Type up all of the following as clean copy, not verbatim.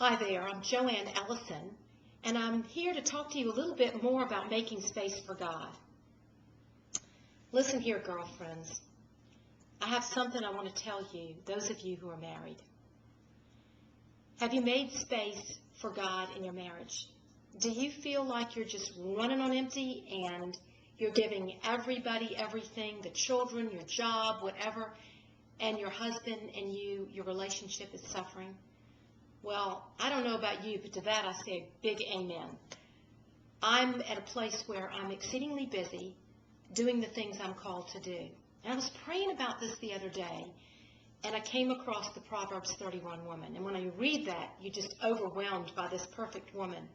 Hi there, I'm Joanne Ellison, and I'm here to talk to you a little bit more about making space for God. Listen here, girlfriends. I have something I want to tell you, those of you who are married. Have you made space for God in your marriage? Do you feel like you're just running on empty and you're giving everybody everything, the children, your job, whatever, and your husband and you, your relationship is suffering? Well, I don't know about you, but to that I say a big amen. I'm at a place where I'm exceedingly busy doing the things I'm called to do. And I was praying about this the other day, and I came across the Proverbs 31 woman. And when I read that, you're just overwhelmed by this perfect woman.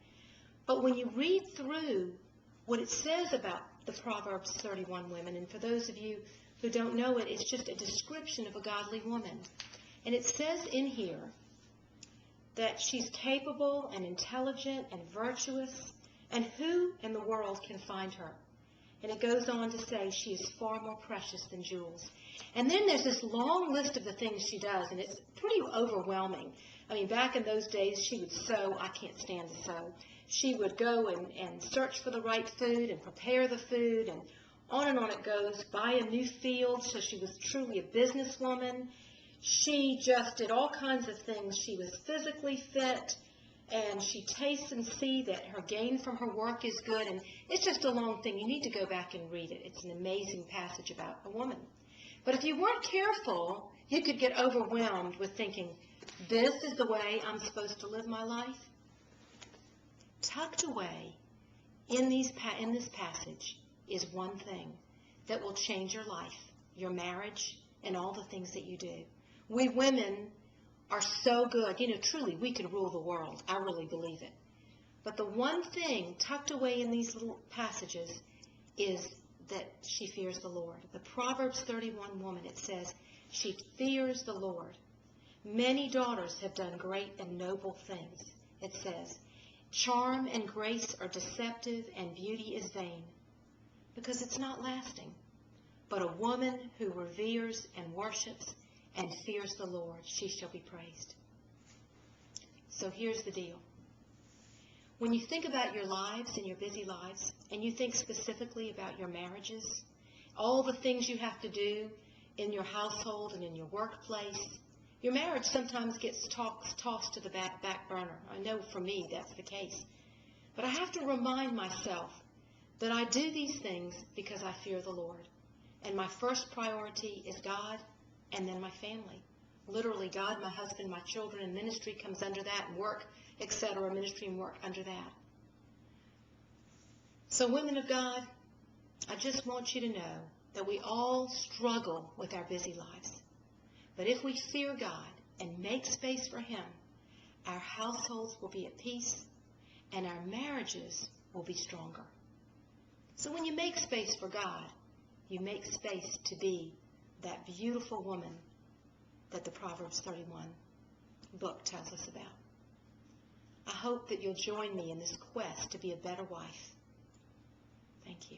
But when you read through what it says about the Proverbs 31 women, and for those of you who don't know it, it's just a description of a godly woman. And it says in here that she's capable and intelligent and virtuous, and who in the world can find her? And it goes on to say she is far more precious than jewels. And then there's this long list of the things she does, and it's pretty overwhelming. I mean, back in those days, she would sew. I can't stand to sew. She would go and search for the right food and prepare the food, and on it goes. Buy a new field, so she was truly a businesswoman. She just did all kinds of things. She was physically fit, and she tastes and see that her gain from her work is good. And it's just a long thing. You need to go back and read it. It's an amazing passage about a woman. But if you weren't careful, you could get overwhelmed with thinking, this is the way I'm supposed to live my life. Tucked away in this passage is one thing that will change your life, your marriage, and all the things that you do. We women are so good. You know, truly, we could rule the world. I really believe it. But the one thing tucked away in these little passages is that she fears the Lord. The Proverbs 31 woman, it says, she fears the Lord. Many daughters have done great and noble things. It says, charm and grace are deceptive and beauty is vain, because it's not lasting. But a woman who reveres and worships and fears the Lord, she shall be praised. So here's the deal. When you think about your lives and your busy lives, and you think specifically about your marriages, all the things you have to do in your household and in your workplace, your marriage sometimes gets tossed to the back burner. I know for me that's the case. But I have to remind myself that I do these things because I fear the Lord. And my first priority is God, and then my family. Literally, God, my husband, my children, and ministry comes under that, and work, etc., ministry and work under that. So, women of God, I just want you to know that we all struggle with our busy lives. But if we fear God and make space for Him, our households will be at peace, and our marriages will be stronger. So when you make space for God, you make space to be that beautiful woman that the Proverbs 31 book tells us about. I hope that you'll join me in this quest to be a better wife. Thank you.